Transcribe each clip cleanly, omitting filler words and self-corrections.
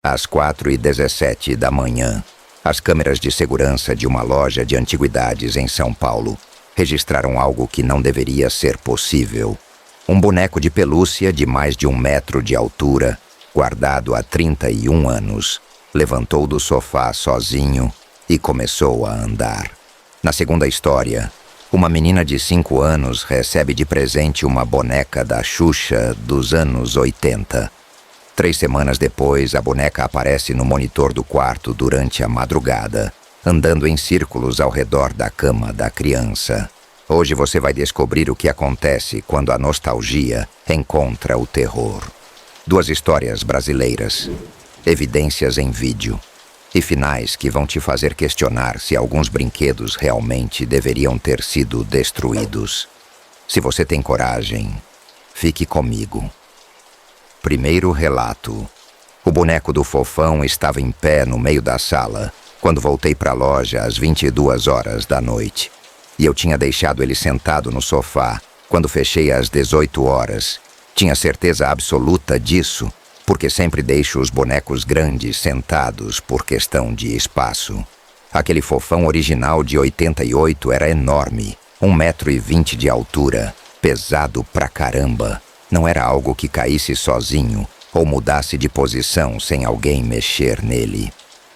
Às 4h17 da manhã, as câmeras de segurança de uma loja de antiguidades em São Paulo registraram algo que não deveria ser possível. Um boneco de pelúcia de mais de 1 metro de altura, guardado há 31 anos, levantou do sofá sozinho e começou a andar. Na segunda história, uma menina de 5 anos recebe de presente uma boneca da Xuxa dos anos 80. 3 semanas depois, a boneca aparece no monitor do quarto durante a madrugada, andando em círculos ao redor da cama da criança. Hoje você vai descobrir o que acontece quando a nostalgia encontra o terror. 2 histórias brasileiras, evidências em vídeo e finais que vão te fazer questionar se alguns brinquedos realmente deveriam ter sido destruídos. Se você tem coragem, fique comigo. Primeiro relato. O boneco do Fofão estava em pé no meio da sala quando voltei para a loja às 22 horas da noite. E eu tinha deixado ele sentado no sofá quando fechei às 18 horas. Tinha certeza absoluta disso, porque sempre deixo os bonecos grandes sentados por questão de espaço. Aquele Fofão original de 88 era enorme, 1,20 m de altura, pesado pra caramba. Não era algo que caísse sozinho ou mudasse de posição sem alguém mexer nele.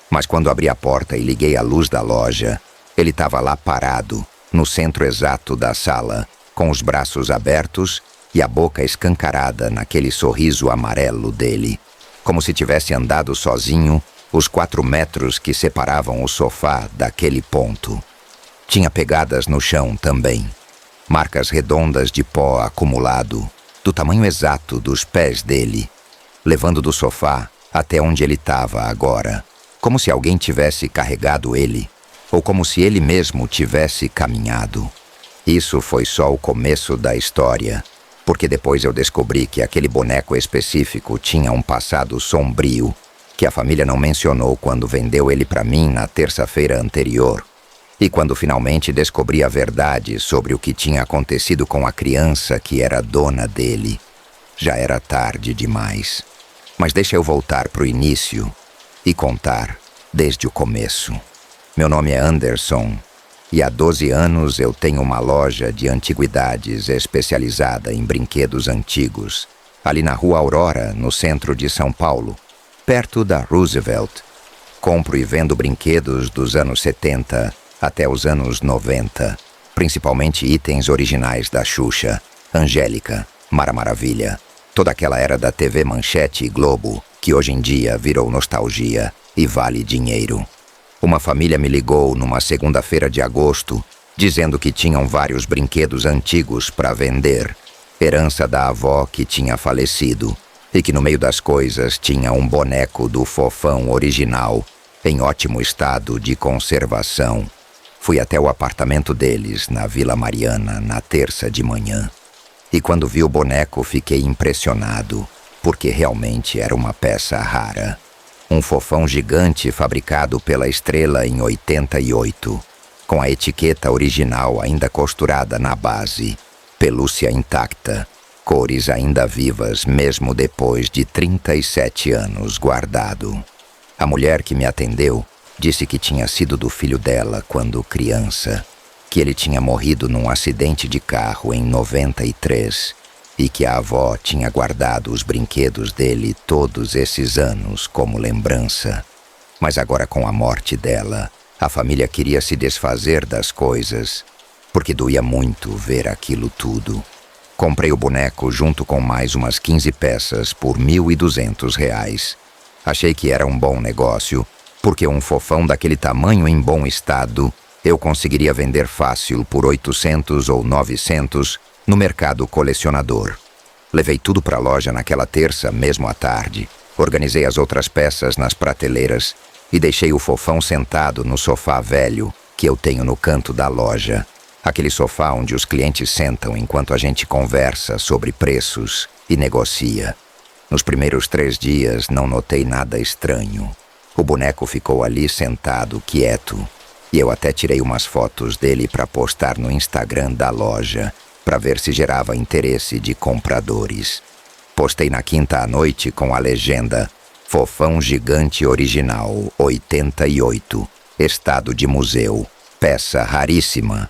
Mas quando abri a porta e liguei a luz da loja, ele estava lá parado, no centro exato da sala, com os braços abertos e a boca escancarada naquele sorriso amarelo dele, como se tivesse andado sozinho os 4 metros que separavam o sofá daquele ponto. Tinha pegadas no chão também, marcas redondas de pó acumulado, do tamanho exato dos pés dele, levando do sofá até onde ele estava agora, como se alguém tivesse carregado ele, ou como se ele mesmo tivesse caminhado. Isso foi só o começo da história, porque depois eu descobri que aquele boneco específico tinha um passado sombrio, que a família não mencionou quando vendeu ele para mim na terça-feira anterior. E quando finalmente descobri a verdade sobre o que tinha acontecido com a criança que era dona dele, já era tarde demais. Mas deixa eu voltar pro início e contar desde o começo. Meu nome é Anderson e há 12 anos eu tenho uma loja de antiguidades especializada em brinquedos antigos, ali na Rua Aurora, no centro de São Paulo, perto da Roosevelt. Compro e vendo brinquedos dos anos 70 até os anos 90, principalmente itens originais da Xuxa, Angélica, Mara Maravilha, toda aquela era da TV Manchete e Globo, que hoje em dia virou nostalgia e vale dinheiro. Uma família me ligou numa segunda-feira de agosto, dizendo que tinham vários brinquedos antigos para vender, herança da avó que tinha falecido, e que no meio das coisas tinha um boneco do Fofão original, em ótimo estado de conservação. Fui até o apartamento deles, na Vila Mariana, na terça de manhã. E quando vi o boneco, fiquei impressionado, porque realmente era uma peça rara. Um Fofão gigante fabricado pela Estrela em 88, com a etiqueta original ainda costurada na base, pelúcia intacta, cores ainda vivas mesmo depois de 37 anos guardado. A mulher que me atendeu disse que tinha sido do filho dela quando criança, que ele tinha morrido num acidente de carro em 93 e que a avó tinha guardado os brinquedos dele todos esses anos como lembrança. Mas agora, com a morte dela, a família queria se desfazer das coisas, porque doía muito ver aquilo tudo. Comprei o boneco junto com mais umas 15 peças por R$ 1.200. Achei que era um bom negócio, porque um Fofão daquele tamanho em bom estado eu conseguiria vender fácil por 800 ou 900 no mercado colecionador. Levei tudo para a loja naquela terça, mesmo à tarde. Organizei as outras peças nas prateleiras e deixei o Fofão sentado no sofá velho que eu tenho no canto da loja. Aquele sofá onde os clientes sentam enquanto a gente conversa sobre preços e negocia. Nos primeiros 3 dias não notei nada estranho. O boneco ficou ali sentado, quieto, e eu até tirei umas fotos dele para postar no Instagram da loja, para ver se gerava interesse de compradores. Postei na quinta à noite com a legenda: Fofão gigante original, 88. Estado de museu. Peça raríssima.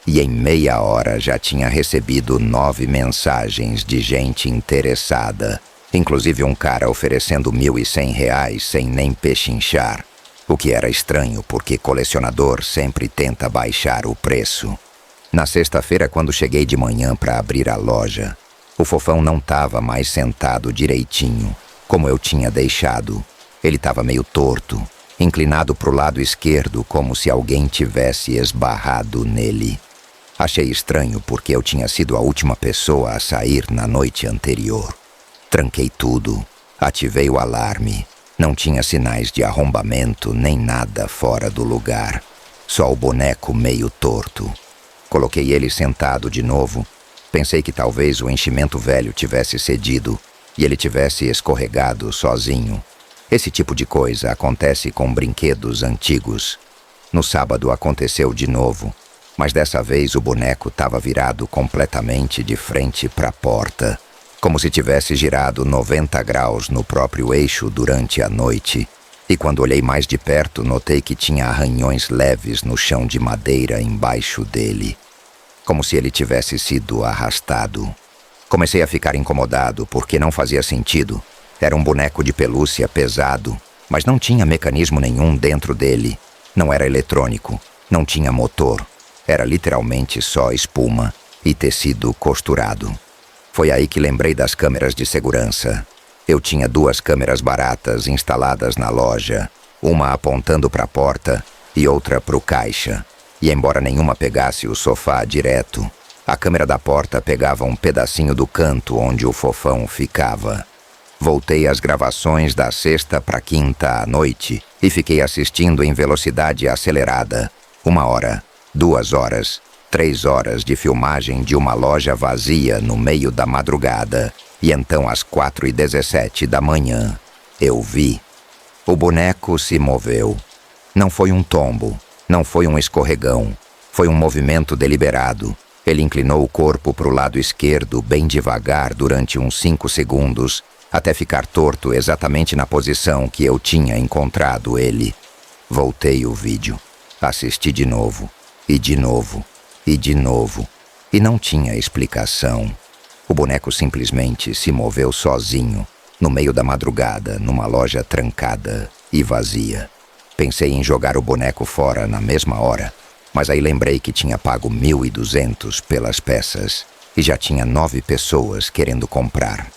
E em meia hora já tinha recebido 9 mensagens de gente interessada. Inclusive um cara oferecendo R$ 1.100 sem nem pechinchar. O que era estranho, porque colecionador sempre tenta baixar o preço. Na sexta-feira, quando cheguei de manhã para abrir a loja, o Fofão não estava mais sentado direitinho, como eu tinha deixado. Ele estava meio torto, inclinado para o lado esquerdo, como se alguém tivesse esbarrado nele. Achei estranho porque eu tinha sido a última pessoa a sair na noite anterior. Tranquei tudo, ativei o alarme. Não tinha sinais de arrombamento nem nada fora do lugar. Só o boneco meio torto. Coloquei ele sentado de novo. Pensei que talvez o enchimento velho tivesse cedido e ele tivesse escorregado sozinho. Esse tipo de coisa acontece com brinquedos antigos. No sábado aconteceu de novo, mas dessa vez o boneco estava virado completamente de frente para a porta, como se tivesse girado 90 graus no próprio eixo durante a noite. E quando olhei mais de perto, notei que tinha arranhões leves no chão de madeira embaixo dele, como se ele tivesse sido arrastado. Comecei a ficar incomodado porque não fazia sentido. Era um boneco de pelúcia pesado, mas não tinha mecanismo nenhum dentro dele. Não era eletrônico, não tinha motor. Era literalmente só espuma e tecido costurado. Foi aí que lembrei das câmeras de segurança. Eu tinha 2 câmeras baratas instaladas na loja, uma apontando para a porta e outra para o caixa. E embora nenhuma pegasse o sofá direto, a câmera da porta pegava um pedacinho do canto onde o Fofão ficava. Voltei às gravações da sexta para quinta à noite e fiquei assistindo em velocidade acelerada. 1 hora, 2 horas, 3 horas de filmagem de uma loja vazia no meio da madrugada. E então às 4h17 da manhã, eu vi. O boneco se moveu. Não foi um tombo, não foi um escorregão. Foi um movimento deliberado. Ele inclinou o corpo para o lado esquerdo bem devagar durante uns 5 segundos, até ficar torto exatamente na posição que eu tinha encontrado ele. Voltei o vídeo. Assisti de novo, e de novo, e de novo. E não tinha explicação. O boneco simplesmente se moveu sozinho, no meio da madrugada, numa loja trancada e vazia. Pensei em jogar o boneco fora na mesma hora, mas aí lembrei que tinha pago 1.200 pelas peças e já tinha 9 pessoas querendo comprar.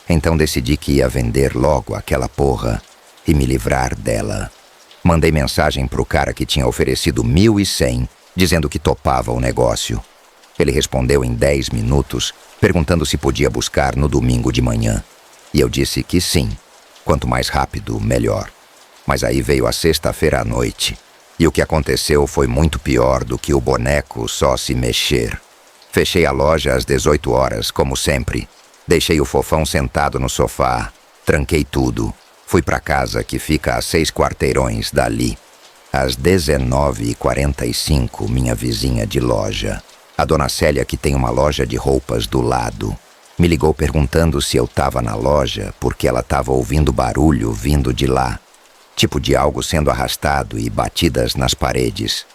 Então decidi que ia vender logo aquela porra e me livrar dela. Mandei mensagem pro cara que tinha oferecido 1.100, dizendo que topava o negócio. Ele respondeu em 10 minutos, perguntando se podia buscar no domingo de manhã. E eu disse que sim. Quanto mais rápido, melhor. Mas aí veio a sexta-feira à noite. E o que aconteceu foi muito pior do que o boneco só se mexer. Fechei a loja às 18 horas, como sempre. Deixei o Fofão sentado no sofá. Tranquei tudo. Fui para casa, que fica a 6 quarteirões dali. Às 19h45, minha vizinha de loja, a dona Célia, que tem uma loja de roupas do lado, me ligou perguntando se eu estava na loja porque ela estava ouvindo barulho vindo de lá, tipo de algo sendo arrastado e batidas nas paredes.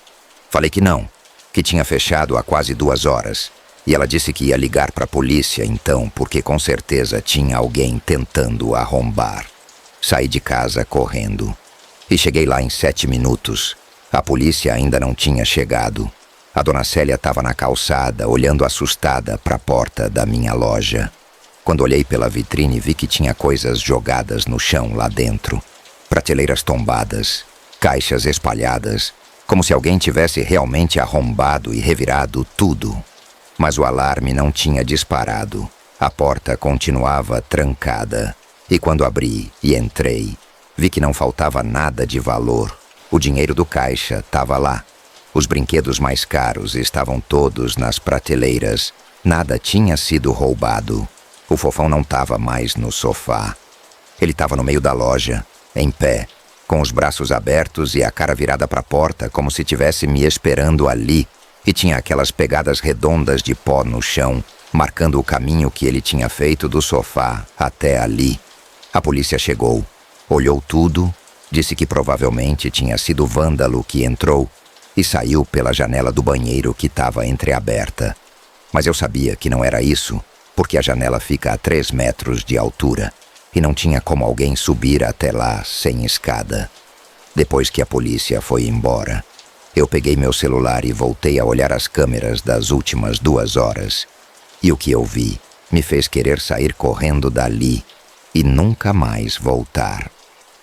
Falei que não, que tinha fechado há quase 2 horas. E ela disse que ia ligar para a polícia então, porque com certeza tinha alguém tentando arrombar. Saí de casa correndo. E cheguei lá em 7 minutos. A polícia ainda não tinha chegado. A dona Célia estava na calçada, olhando assustada para a porta da minha loja. Quando olhei pela vitrine, vi que tinha coisas jogadas no chão lá dentro. Prateleiras tombadas, caixas espalhadas, como se alguém tivesse realmente arrombado e revirado tudo. Mas o alarme não tinha disparado. A porta continuava trancada. E quando abri e entrei, vi que não faltava nada de valor. O dinheiro do caixa estava lá. Os brinquedos mais caros estavam todos nas prateleiras. Nada tinha sido roubado. O Fofão não estava mais no sofá. Ele estava no meio da loja, em pé, com os braços abertos e a cara virada para a porta, como se estivesse me esperando ali. E tinha aquelas pegadas redondas de pó no chão, marcando o caminho que ele tinha feito do sofá até ali. A polícia chegou. Olhou tudo, disse que provavelmente tinha sido o vândalo que entrou e saiu pela janela do banheiro que estava entreaberta. Mas eu sabia que não era isso, porque a janela fica a 3 metros de altura e não tinha como alguém subir até lá sem escada. Depois que a polícia foi embora, eu peguei meu celular e voltei a olhar as câmeras das últimas 2 horas. E o que eu vi me fez querer sair correndo dali e nunca mais voltar.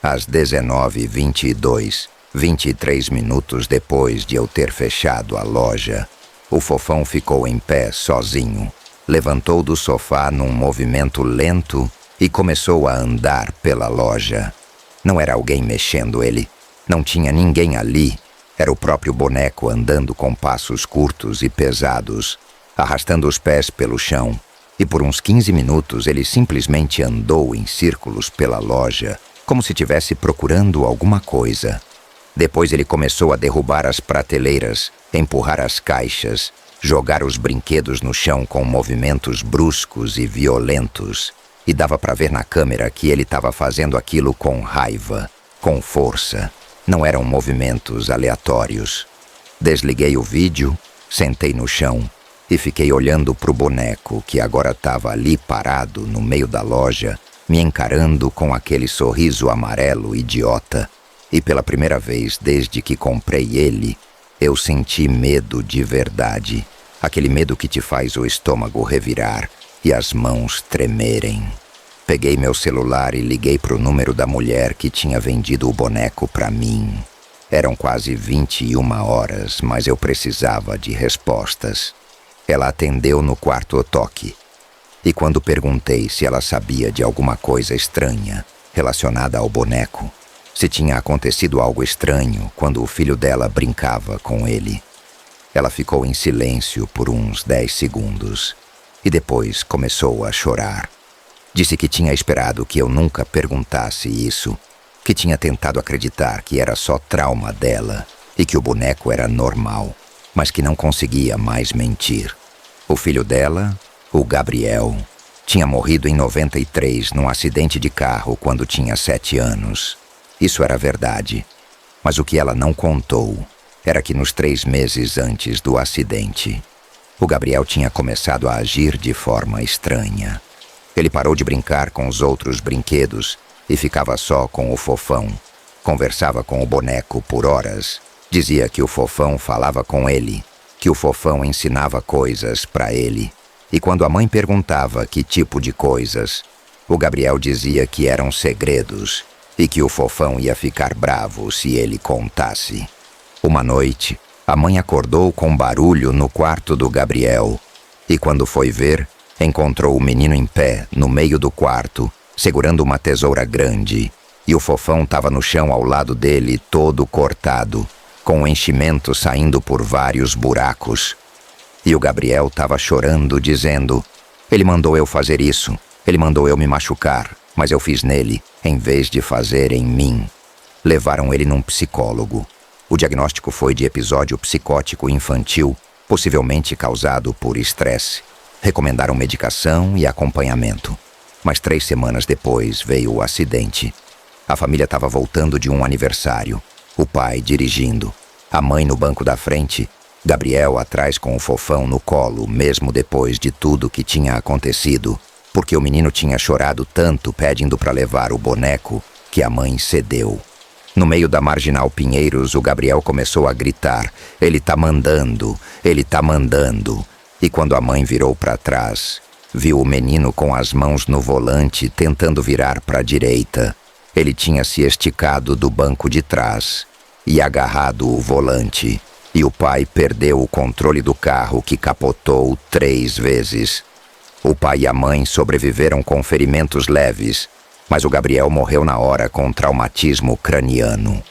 Às 19h22, 23 minutos depois de eu ter fechado a loja, o Fofão ficou em pé sozinho, levantou do sofá num movimento lento e começou a andar pela loja. Não era alguém mexendo ele, não tinha ninguém ali. Era o próprio boneco andando com passos curtos e pesados, arrastando os pés pelo chão, e por uns 15 minutos ele simplesmente andou em círculos pela loja, como se estivesse procurando alguma coisa. Depois ele começou a derrubar as prateleiras, empurrar as caixas, jogar os brinquedos no chão com movimentos bruscos e violentos, e dava para ver na câmera que ele estava fazendo aquilo com raiva, com força. Não eram movimentos aleatórios. Desliguei o vídeo, sentei no chão e fiquei olhando para o boneco que agora estava ali parado no meio da loja, me encarando com aquele sorriso amarelo idiota. E pela primeira vez desde que comprei ele, eu senti medo de verdade. Aquele medo que te faz o estômago revirar e as mãos tremerem. Peguei meu celular e liguei para o número da mulher que tinha vendido o boneco para mim. Eram quase 21 horas, mas eu precisava de respostas. Ela atendeu no quarto toque. E quando perguntei se ela sabia de alguma coisa estranha relacionada ao boneco, se tinha acontecido algo estranho quando o filho dela brincava com ele, ela ficou em silêncio por uns 10 segundos e depois começou a chorar. Disse que tinha esperado que eu nunca perguntasse isso, que tinha tentado acreditar que era só trauma dela e que o boneco era normal, mas que não conseguia mais mentir. O filho dela, o Gabriel, tinha morrido em 93 num acidente de carro quando tinha 7 anos. Isso era verdade, mas o que ela não contou era que nos 3 meses antes do acidente, o Gabriel tinha começado a agir de forma estranha. Ele parou de brincar com os outros brinquedos e ficava só com o Fofão. Conversava com o boneco por horas. Dizia que o Fofão falava com ele, que o Fofão ensinava coisas para ele. E quando a mãe perguntava que tipo de coisas, o Gabriel dizia que eram segredos e que o Fofão ia ficar bravo se ele contasse. Uma noite, a mãe acordou com barulho no quarto do Gabriel e quando foi ver, encontrou o menino em pé, no meio do quarto, segurando uma tesoura grande, e o Fofão estava no chão ao lado dele, todo cortado, com o enchimento saindo por vários buracos. E o Gabriel estava chorando, dizendo: "Ele mandou eu fazer isso, ele mandou eu me machucar, mas eu fiz nele, em vez de fazer em mim." Levaram ele num psicólogo. O diagnóstico foi de episódio psicótico infantil, possivelmente causado por estresse. Recomendaram medicação e acompanhamento. Mas 3 semanas depois veio o acidente. A família estava voltando de um aniversário. O pai dirigindo, a mãe no banco da frente, Gabriel atrás com o Fofão no colo, mesmo depois de tudo que tinha acontecido, porque o menino tinha chorado tanto pedindo para levar o boneco que a mãe cedeu. No meio da Marginal Pinheiros, o Gabriel começou a gritar: "Ele tá mandando, ele tá mandando." E quando a mãe virou para trás, viu o menino com as mãos no volante tentando virar para a direita. Ele tinha se esticado do banco de trás e agarrado o volante. E o pai perdeu o controle do carro, que capotou 3 vezes. O pai e a mãe sobreviveram com ferimentos leves, mas o Gabriel morreu na hora com traumatismo craniano.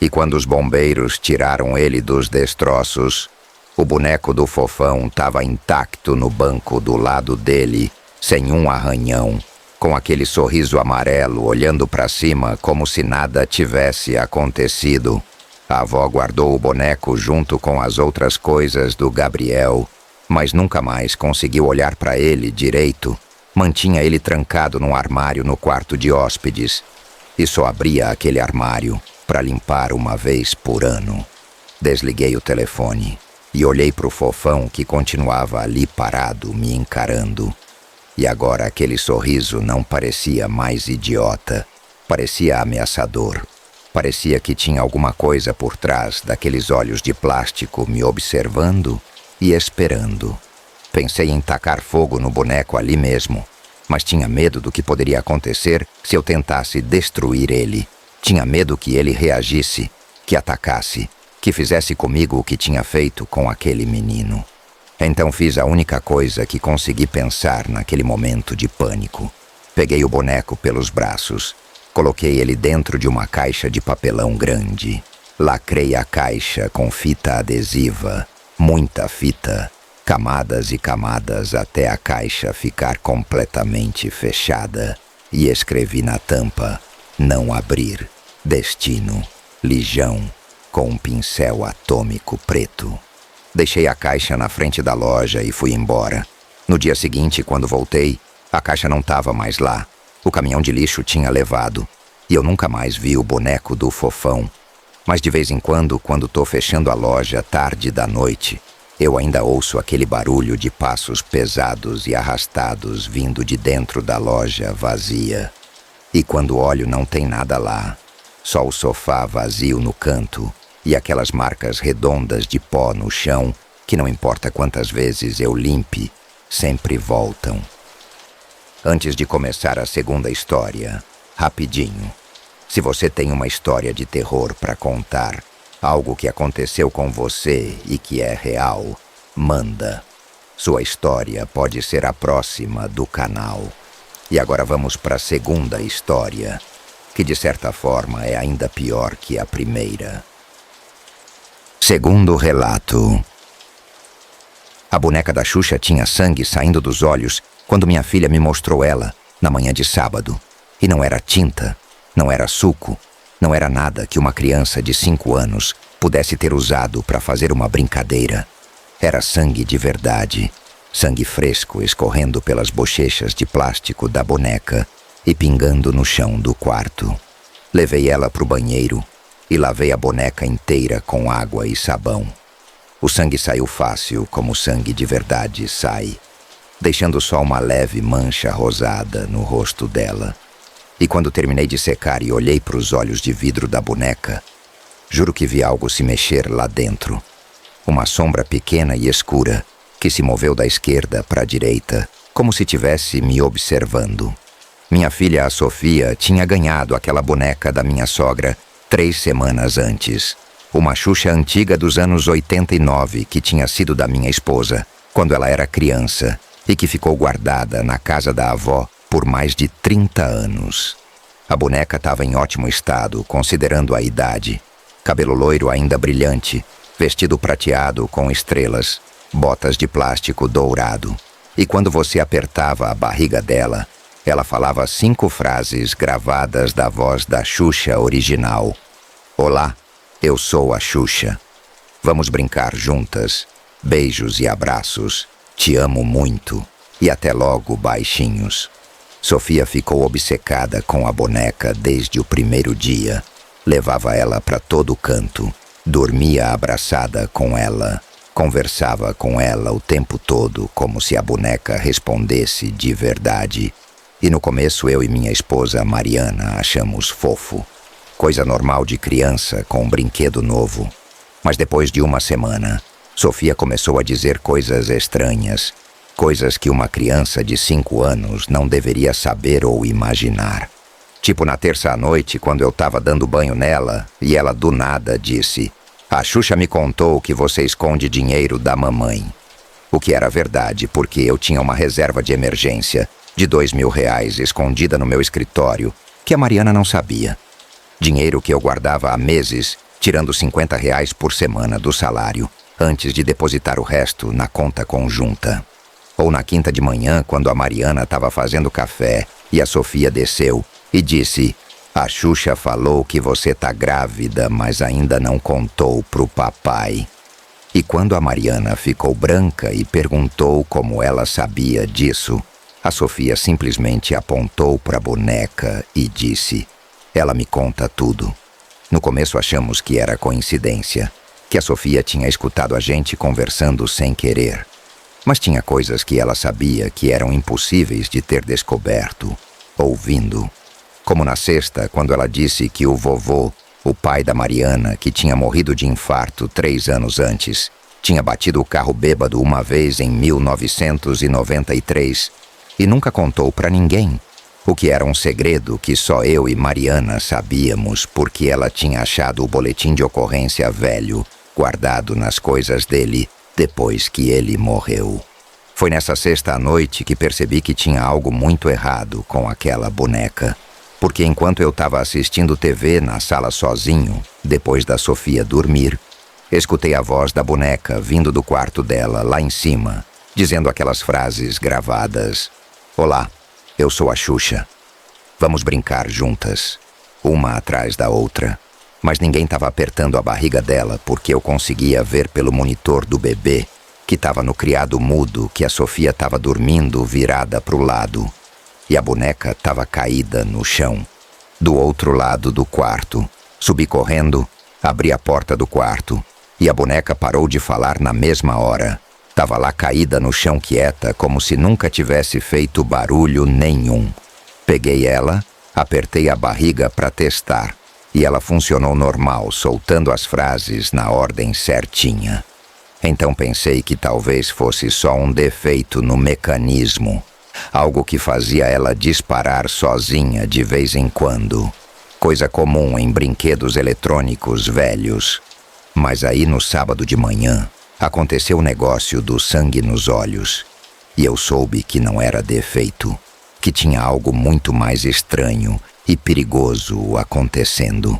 E quando os bombeiros tiraram ele dos destroços, o boneco do Fofão estava intacto no banco do lado dele, sem um arranhão, com aquele sorriso amarelo olhando para cima como se nada tivesse acontecido. A avó guardou o boneco junto com as outras coisas do Gabriel, mas nunca mais conseguiu olhar para ele direito. Mantinha ele trancado num armário no quarto de hóspedes. e só abria aquele armário para limpar uma vez por ano. Desliguei o telefone e olhei para o fofão que continuava ali parado, me encarando. E agora aquele sorriso não parecia mais idiota, parecia ameaçador. Parecia que tinha alguma coisa por trás daqueles olhos de plástico me observando e esperando. Pensei em tacar fogo no boneco ali mesmo, mas tinha medo do que poderia acontecer se eu tentasse destruir ele. Tinha medo que ele reagisse, que atacasse, que fizesse comigo o que tinha feito com aquele menino. Então fiz a única coisa que consegui pensar naquele momento de pânico. Peguei o boneco pelos braços, coloquei ele dentro de uma caixa de papelão grande. Lacrei a caixa com fita adesiva, muita fita, camadas e camadas até a caixa ficar completamente fechada. E escrevi na tampa: não abrir, destino, Lijão, com um pincel atômico preto. Deixei a caixa na frente da loja e fui embora. No dia seguinte, quando voltei, a caixa não estava mais lá. O caminhão de lixo tinha levado. E eu nunca mais vi o boneco do fofão. Mas de vez em quando tô fechando a loja tarde da noite, eu ainda ouço aquele barulho de passos pesados e arrastados vindo de dentro da loja vazia. E quando olho, não tem nada lá. Só o sofá vazio no canto e aquelas marcas redondas de pó no chão que não importa quantas vezes eu limpe, sempre voltam. Antes de começar a segunda história, rapidinho. Se você tem uma história de terror para contar, algo que aconteceu com você e que é real, manda. Sua história pode ser a próxima do canal. E agora vamos para a segunda história, que de certa forma é ainda pior que a primeira. Segundo relato. A boneca da Xuxa tinha sangue saindo dos olhos quando minha filha me mostrou ela, na manhã de sábado. E não era tinta, não era suco, não era nada que uma criança de 5 anos pudesse ter usado para fazer uma brincadeira. Era sangue de verdade, sangue fresco escorrendo pelas bochechas de plástico da boneca e pingando no chão do quarto. Levei ela para o banheiro e lavei a boneca inteira com água e sabão. O sangue saiu fácil, como sangue de verdade sai, deixando só uma leve mancha rosada no rosto dela. E quando terminei de secar e olhei para os olhos de vidro da boneca, juro que vi algo se mexer lá dentro. Uma sombra pequena e escura que se moveu da esquerda para a direita, como se tivesse me observando. Minha filha, a Sofia, tinha ganhado aquela boneca da minha sogra 3 semanas antes. Uma Xuxa antiga dos anos 89 que tinha sido da minha esposa quando ela era criança e que ficou guardada na casa da avó por mais de 30 anos. A boneca estava em ótimo estado, considerando a idade. Cabelo loiro ainda brilhante, vestido prateado com estrelas, botas de plástico dourado. E quando você apertava a barriga dela, ela falava 5 frases gravadas da voz da Xuxa original. Olá, eu sou a Xuxa. Vamos brincar juntas. Beijos e abraços. Te amo muito. E até logo, baixinhos. Sofia ficou obcecada com a boneca desde o primeiro dia. Levava ela para todo canto. Dormia abraçada com ela. Conversava com ela o tempo todo como se a boneca respondesse de verdade. E no começo eu e minha esposa Mariana achamos fofo. Coisa normal de criança com um brinquedo novo. Mas depois de uma semana, Sofia começou a dizer coisas estranhas. Coisas que uma criança de 5 anos não deveria saber ou imaginar. Tipo na terça à noite, quando eu estava dando banho nela, e ela do nada disse: "A Xuxa me contou que você esconde dinheiro da mamãe." O que era verdade, porque eu tinha uma reserva de emergência de R$ 2.000 escondida no meu escritório, que a Mariana não sabia. Dinheiro que eu guardava há meses, tirando R$ 50 por semana do salário, antes de depositar o resto na conta conjunta. Ou na quinta de manhã, quando a Mariana estava fazendo café e a Sofia desceu e disse: "A Xuxa falou que você tá grávida, mas ainda não contou pro papai." E quando a Mariana ficou branca e perguntou como ela sabia disso, a Sofia simplesmente apontou para a boneca e disse: Ela me conta tudo. No começo achamos que era coincidência, que a Sofia tinha escutado a gente conversando sem querer. Mas tinha coisas que ela sabia que eram impossíveis de ter descoberto, ouvindo. Como na sexta, quando ela disse que o vovô, o pai da Mariana, que tinha morrido de infarto 3 anos antes, tinha batido o carro bêbado uma vez em 1993 e nunca contou para ninguém, o que era um segredo que só eu e Mariana sabíamos porque ela tinha achado o boletim de ocorrência velho, guardado nas coisas dele depois que ele morreu. Foi nessa sexta à noite que percebi que tinha algo muito errado com aquela boneca. Porque enquanto eu estava assistindo TV na sala sozinho, depois da Sofia dormir, escutei a voz da boneca vindo do quarto dela, lá em cima, dizendo aquelas frases gravadas. Olá, eu sou a Xuxa. Vamos brincar juntas, uma atrás da outra. Mas ninguém estava apertando a barriga dela porque eu conseguia ver pelo monitor do bebê, que estava no criado mudo, que a Sofia estava dormindo virada para o lado. E a boneca estava caída no chão, do outro lado do quarto. Subi correndo, abri a porta do quarto e a boneca parou de falar na mesma hora. Estava lá caída no chão quieta, como se nunca tivesse feito barulho nenhum. Peguei ela, apertei a barriga para testar e ela funcionou normal, soltando as frases na ordem certinha. Então pensei que talvez fosse só um defeito no mecanismo. Algo que fazia ela disparar sozinha de vez em quando. Coisa comum em brinquedos eletrônicos velhos. Mas aí no sábado de manhã, aconteceu o negócio do sangue nos olhos. E eu soube que não era defeito, que tinha algo muito mais estranho e perigoso acontecendo.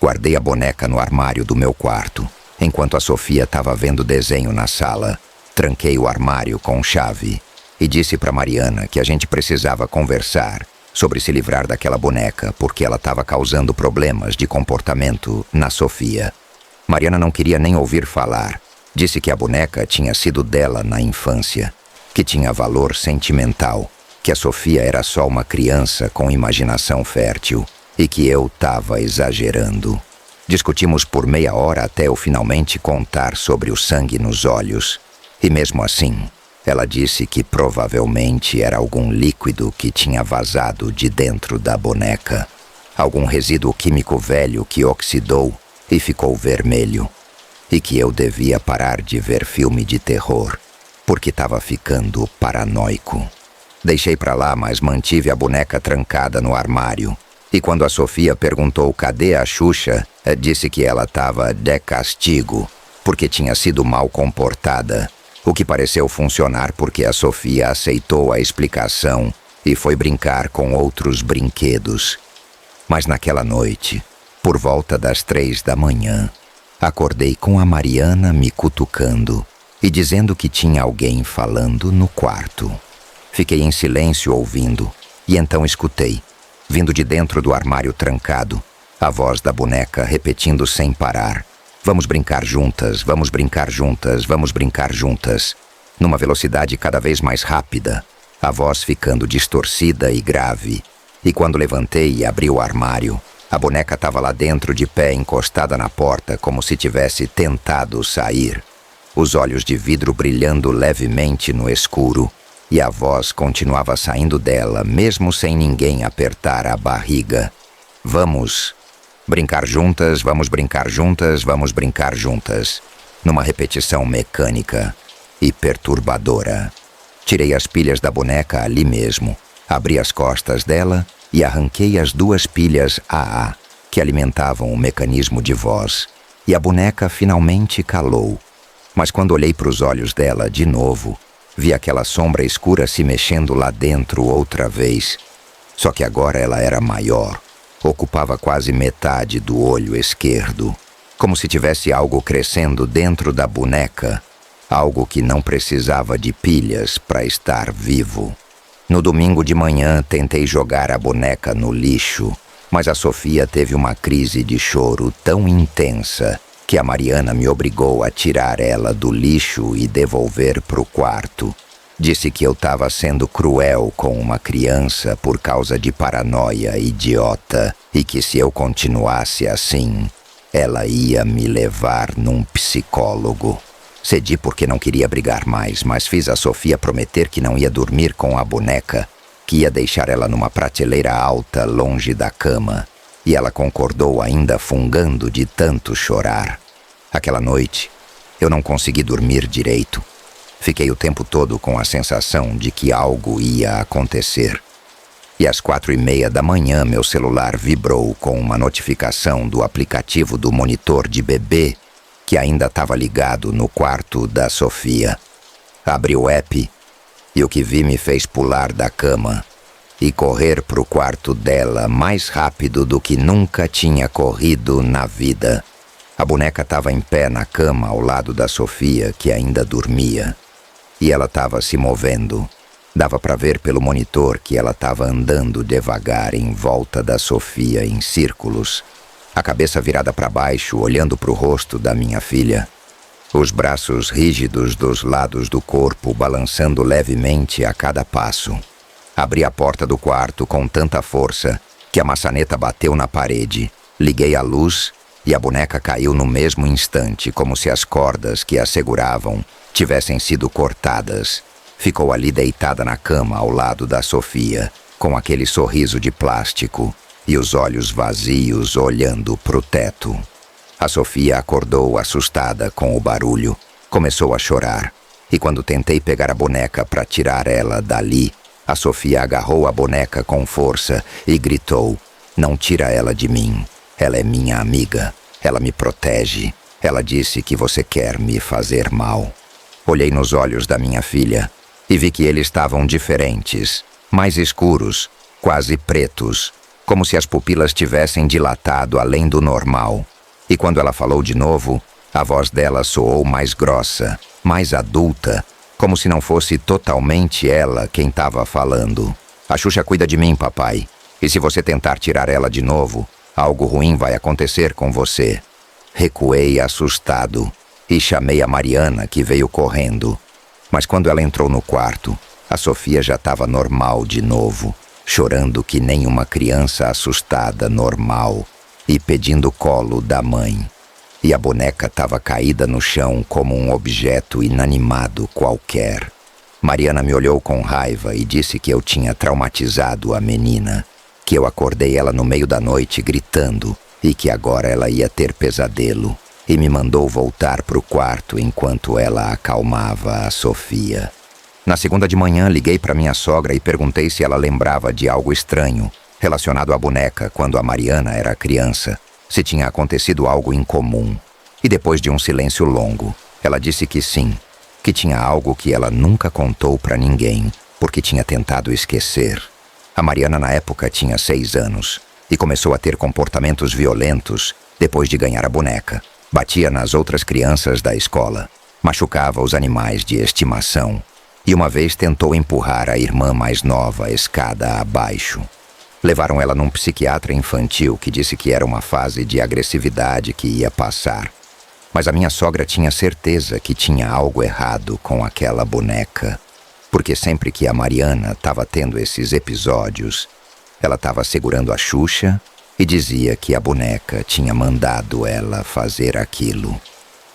Guardei a boneca no armário do meu quarto, enquanto a Sofia estava vendo desenho na sala. Tranquei o armário com chave e disse para Mariana que a gente precisava conversar sobre se livrar daquela boneca porque ela estava causando problemas de comportamento na Sofia. Mariana não queria nem ouvir falar. Disse que a boneca tinha sido dela na infância, que tinha valor sentimental, que a Sofia era só uma criança com imaginação fértil e que eu estava exagerando. Discutimos por meia hora até eu finalmente contar sobre o sangue nos olhos. E mesmo assim, ela disse que provavelmente era algum líquido que tinha vazado de dentro da boneca. Algum resíduo químico velho que oxidou e ficou vermelho. E que eu devia parar de ver filme de terror, porque estava ficando paranoico. Deixei pra lá, mas mantive a boneca trancada no armário. E quando a Sofia perguntou cadê a Xuxa, disse que ela estava de castigo, porque tinha sido mal comportada. O que pareceu funcionar porque a Sofia aceitou a explicação e foi brincar com outros brinquedos. Mas naquela noite, por volta das 3 da manhã, acordei com a Mariana me cutucando e dizendo que tinha alguém falando no quarto. Fiquei em silêncio ouvindo e então escutei, vindo de dentro do armário trancado, a voz da boneca repetindo sem parar. Vamos brincar juntas, vamos brincar juntas, vamos brincar juntas. Numa velocidade cada vez mais rápida, a voz ficando distorcida e grave. E quando levantei e abri o armário, a boneca estava lá dentro de pé encostada na porta como se tivesse tentado sair. Os olhos de vidro brilhando levemente no escuro e a voz continuava saindo dela mesmo sem ninguém apertar a barriga. Vamos brincar juntas, vamos brincar juntas, vamos brincar juntas. Numa repetição mecânica e perturbadora. Tirei as pilhas da boneca ali mesmo, abri as costas dela e arranquei as 2 pilhas AA que alimentavam o mecanismo de voz. E a boneca finalmente calou. Mas quando olhei para os olhos dela de novo, vi aquela sombra escura se mexendo lá dentro outra vez. Só que agora ela era maior. Ocupava quase metade do olho esquerdo, como se tivesse algo crescendo dentro da boneca, algo que não precisava de pilhas para estar vivo. No domingo de manhã tentei jogar a boneca no lixo, mas a Sofia teve uma crise de choro tão intensa que a Mariana me obrigou a tirar ela do lixo e devolver para o quarto. Disse que eu estava sendo cruel com uma criança por causa de paranoia idiota e que se eu continuasse assim, ela ia me levar num psicólogo. Cedi porque não queria brigar mais, mas fiz a Sofia prometer que não ia dormir com a boneca, que ia deixar ela numa prateleira alta, longe da cama. E ela concordou, ainda fungando de tanto chorar. Aquela noite, eu não consegui dormir direito. Fiquei o tempo todo com a sensação de que algo ia acontecer. E às 4:30 da manhã, meu celular vibrou com uma notificação do aplicativo do monitor de bebê que ainda estava ligado no quarto da Sofia. Abri o app e o que vi me fez pular da cama e correr para o quarto dela mais rápido do que nunca tinha corrido na vida. A boneca estava em pé na cama ao lado da Sofia, que ainda dormia. E ela estava se movendo. Dava para ver pelo monitor que ela estava andando devagar em volta da Sofia em círculos, a cabeça virada para baixo, olhando para o rosto da minha filha. Os braços rígidos dos lados do corpo balançando levemente a cada passo. Abri a porta do quarto com tanta força que a maçaneta bateu na parede. Liguei a luz e a boneca caiu no mesmo instante, como se as cordas que a seguravam tivessem sido cortadas. Ficou ali deitada na cama ao lado da Sofia, com aquele sorriso de plástico e os olhos vazios olhando pro teto. A Sofia acordou assustada com o barulho, começou a chorar, e quando tentei pegar a boneca para tirar ela dali, a Sofia agarrou a boneca com força e gritou: "Não tira ela de mim. Ela é minha amiga. Ela me protege. Ela disse que você quer me fazer mal." Olhei nos olhos da minha filha e vi que eles estavam diferentes, mais escuros, quase pretos, como se as pupilas tivessem dilatado além do normal. E quando ela falou de novo, a voz dela soou mais grossa, mais adulta, como se não fosse totalmente ela quem estava falando. "A Xuxa cuida de mim, papai. E se você tentar tirar ela de novo, algo ruim vai acontecer com você." Recuei assustado e chamei a Mariana, que veio correndo. Mas quando ela entrou no quarto, a Sofia já estava normal de novo, chorando que nem uma criança assustada normal e pedindo colo da mãe. E a boneca estava caída no chão como um objeto inanimado qualquer. Mariana me olhou com raiva e disse que eu tinha traumatizado a menina, que eu acordei ela no meio da noite gritando e que agora ela ia ter pesadelo, e me mandou voltar para o quarto enquanto ela acalmava a Sofia. Na segunda de manhã, liguei para minha sogra e perguntei se ela lembrava de algo estranho relacionado à boneca quando a Mariana era criança, se tinha acontecido algo incomum. E depois de um silêncio longo, ela disse que sim, que tinha algo que ela nunca contou para ninguém, porque tinha tentado esquecer. A Mariana na época tinha 6 anos e começou a ter comportamentos violentos depois de ganhar a boneca. Batia nas outras crianças da escola, machucava os animais de estimação e uma vez tentou empurrar a irmã mais nova escada abaixo. Levaram ela num psiquiatra infantil que disse que era uma fase de agressividade que ia passar. Mas a minha sogra tinha certeza que tinha algo errado com aquela boneca, porque sempre que a Mariana estava tendo esses episódios, ela estava segurando a Xuxa e dizia que a boneca tinha mandado ela fazer aquilo.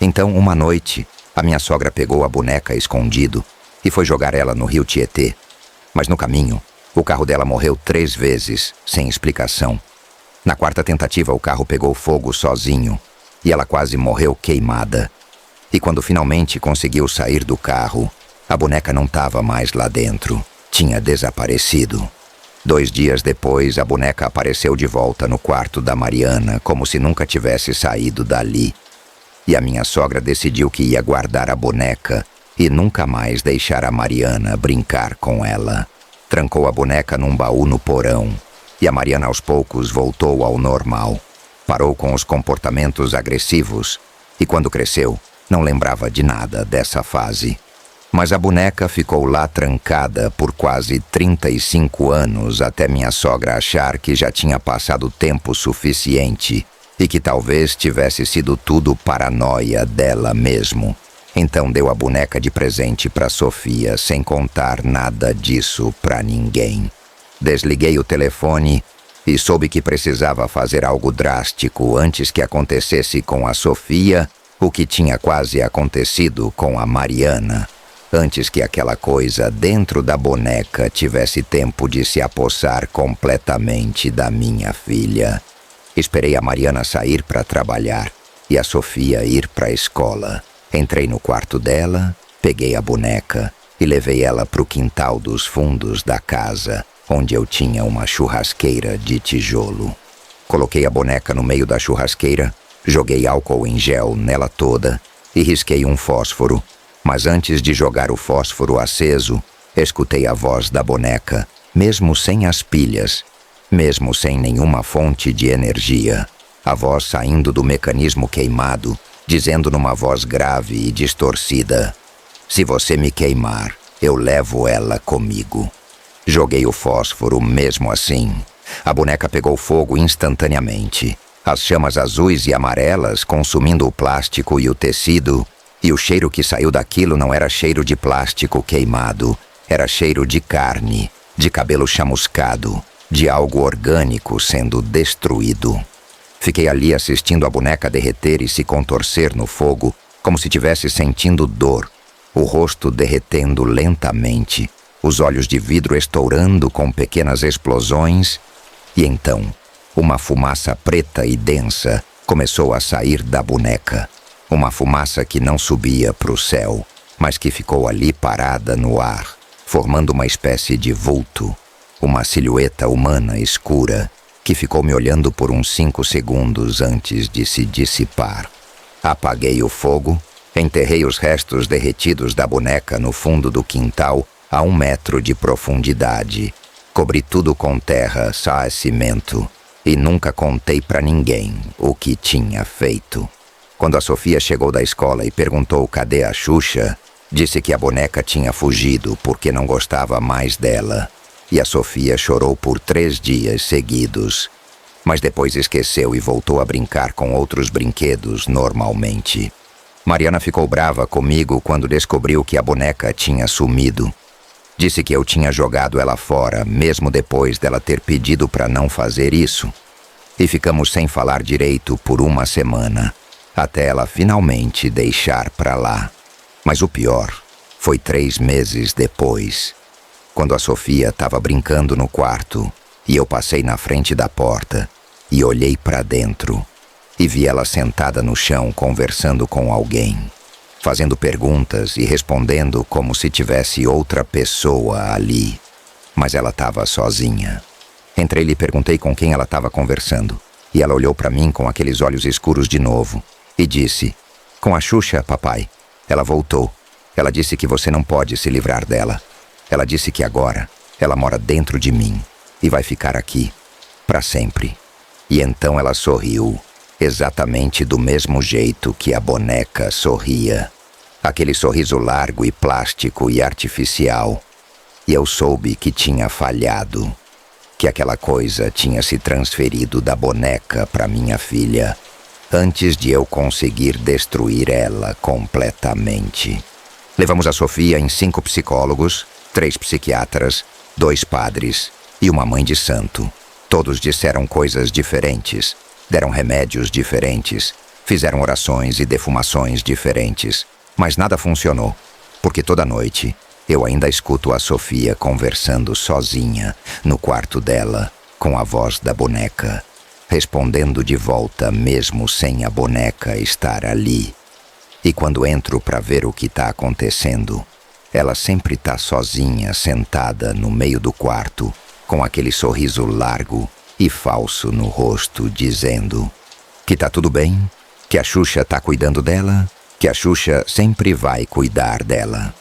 Então, uma noite, a minha sogra pegou a boneca escondido e foi jogar ela no rio Tietê. Mas no caminho, o carro dela morreu 3 vezes, sem explicação. Na 4ª tentativa, o carro pegou fogo sozinho e ela quase morreu queimada. E quando finalmente conseguiu sair do carro, a boneca não estava mais lá dentro. Tinha desaparecido. 2 dias depois, a boneca apareceu de volta no quarto da Mariana, como se nunca tivesse saído dali. E a minha sogra decidiu que ia guardar a boneca e nunca mais deixar a Mariana brincar com ela. Trancou a boneca num baú no porão, e a Mariana aos poucos voltou ao normal. Parou com os comportamentos agressivos, e quando cresceu, não lembrava de nada dessa fase. Mas a boneca ficou lá trancada por quase 35 anos até minha sogra achar que já tinha passado tempo suficiente e que talvez tivesse sido tudo paranoia dela mesmo. Então deu a boneca de presente para Sofia sem contar nada disso para ninguém. Desliguei o telefone e soube que precisava fazer algo drástico antes que acontecesse com a Sofia o que tinha quase acontecido com a Mariana, antes que aquela coisa dentro da boneca tivesse tempo de se apossar completamente da minha filha. Esperei a Mariana sair para trabalhar e a Sofia ir para a escola. Entrei no quarto dela, peguei a boneca e levei ela para o quintal dos fundos da casa, onde eu tinha uma churrasqueira de tijolo. Coloquei a boneca no meio da churrasqueira, joguei álcool em gel nela toda e risquei um fósforo. Mas antes de jogar o fósforo aceso, escutei a voz da boneca, mesmo sem as pilhas, mesmo sem nenhuma fonte de energia. A voz saindo do mecanismo queimado, dizendo numa voz grave e distorcida: "Se você me queimar, eu levo ela comigo." Joguei o fósforo mesmo assim. A boneca pegou fogo instantaneamente. As chamas azuis e amarelas consumindo o plástico e o tecido, e o cheiro que saiu daquilo não era cheiro de plástico queimado, era cheiro de carne, de cabelo chamuscado, de algo orgânico sendo destruído. Fiquei ali assistindo a boneca derreter e se contorcer no fogo, como se tivesse sentindo dor, o rosto derretendo lentamente, os olhos de vidro estourando com pequenas explosões, e então uma fumaça preta e densa começou a sair da boneca. Uma fumaça que não subia para o céu, mas que ficou ali parada no ar, formando uma espécie de vulto, uma silhueta humana escura, que ficou me olhando por uns 5 segundos antes de se dissipar. Apaguei o fogo, enterrei os restos derretidos da boneca no fundo do quintal a 1 metro de profundidade. Cobri tudo com terra, sal e cimento, e nunca contei para ninguém o que tinha feito. Quando a Sofia chegou da escola e perguntou cadê a Xuxa, disse que a boneca tinha fugido porque não gostava mais dela. E a Sofia chorou por 3 dias seguidos. Mas depois esqueceu e voltou a brincar com outros brinquedos normalmente. Mariana ficou brava comigo quando descobriu que a boneca tinha sumido. Disse que eu tinha jogado ela fora, mesmo depois dela ter pedido para não fazer isso. E ficamos sem falar direito por 1 semana. Até ela finalmente deixar pra lá. Mas o pior foi 3 meses depois, quando a Sofia estava brincando no quarto e eu passei na frente da porta e olhei pra dentro e vi ela sentada no chão conversando com alguém, fazendo perguntas e respondendo como se tivesse outra pessoa ali, mas ela estava sozinha. Entrei e lhe perguntei com quem ela estava conversando e ela olhou pra mim com aqueles olhos escuros de novo e disse: "Com a Xuxa, papai. Ela voltou. Ela disse que você não pode se livrar dela. Ela disse que agora ela mora dentro de mim e vai ficar aqui, para sempre." E então ela sorriu, exatamente do mesmo jeito que a boneca sorria. Aquele sorriso largo e plástico e artificial. E eu soube que tinha falhado, que aquela coisa tinha se transferido da boneca para minha filha, antes de eu conseguir destruir ela completamente. Levamos a Sofia em 5 psicólogos, 3 psiquiatras, 2 padres e uma mãe de santo. Todos disseram coisas diferentes, deram remédios diferentes, fizeram orações e defumações diferentes, mas nada funcionou, porque toda noite eu ainda escuto a Sofia conversando sozinha no quarto dela com a voz da boneca, respondendo de volta mesmo sem a boneca estar ali. E quando entro para ver o que está acontecendo, ela sempre está sozinha, sentada no meio do quarto, com aquele sorriso largo e falso no rosto, dizendo que tá tudo bem, que a Xuxa tá cuidando dela, que a Xuxa sempre vai cuidar dela.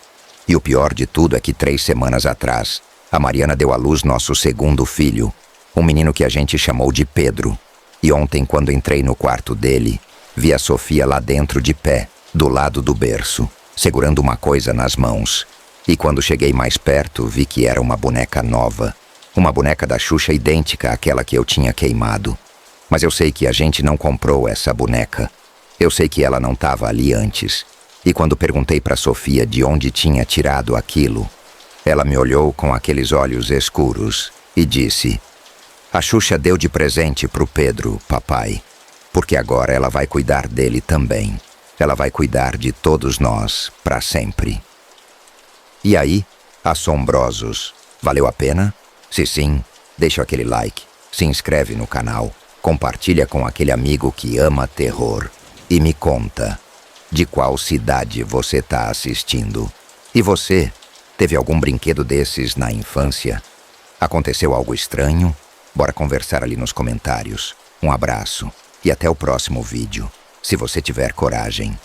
E o pior de tudo é que 3 semanas atrás, a Mariana deu à luz nosso 2º filho, um menino que a gente chamou de Pedro. E ontem, quando entrei no quarto dele, vi a Sofia lá dentro de pé, do lado do berço, segurando uma coisa nas mãos. E quando cheguei mais perto, vi que era uma boneca nova, uma boneca da Xuxa idêntica àquela que eu tinha queimado. Mas eu sei que a gente não comprou essa boneca. Eu sei que ela não estava ali antes. E quando perguntei para Sofia de onde tinha tirado aquilo, ela me olhou com aqueles olhos escuros e disse: A Xuxa deu de presente pro Pedro, papai, porque agora ela vai cuidar dele também. Ela vai cuidar de todos nós, para sempre. E aí, assombrosos, valeu a pena? Se sim, deixa aquele like, se inscreve no canal, compartilha com aquele amigo que ama terror e me conta de qual cidade você tá assistindo. E você, teve algum brinquedo desses na infância? Aconteceu algo estranho? Bora conversar ali nos comentários. Um abraço e até o próximo vídeo, se você tiver coragem.